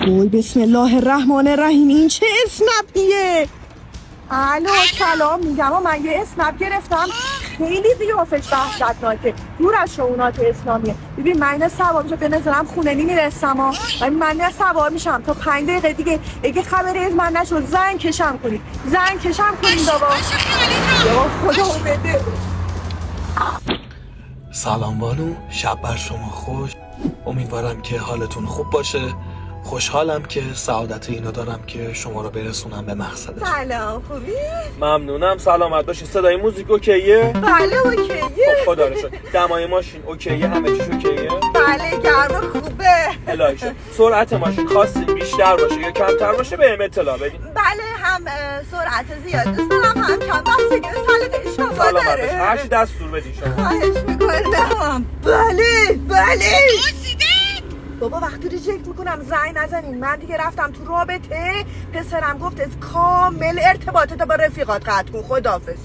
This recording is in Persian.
وای بسم الله الرحمن الرحیم، این چه اسنپیه؟ الو سلام، میگم من یه اسنپ گرفتم خیلی قیافش وحشتناکه، دور از شؤونات اسلامیه. ببین من اینه سوار میشه به نظرم خوننی میرسم و من اینه سوار میشم تا 5 دقیقه دیگه اگه خبری از من نشد زنگ کشم کنید بابا یا خدا بده. سلام بانو، شب بر شما خوش. امیدوارم که حالتون خوب باشه. خوشحالم که سعادت اینو دارم که شما رو برسونم به مقصدتون. سلام، خوبی؟ ممنونم، سلامت باشی. صدای موزیک اوکیه؟ بله اوکیه. خب خدا رو شکر. دمای ماشین اوکیه؟ همه چیش اوکیه؟ بله گرم خوبه. الهی شکر. سرعت ماشین خواستین بیشتر باشه یا کمتر باشه بهم اطلاع بدین. بله هم سرعت زیاد دوست دارم هم کم، بستگی به سلیقه شما داره. هر چی دستور بدین شما. خواهش میکنم. بله بابا وقتی ریجکت میکنم زنگ نزنین. من دیگه رفتم تو رابطه، پسرم گفت از کامل ارتباطت با رفیقات قطع کن. خداحافظ.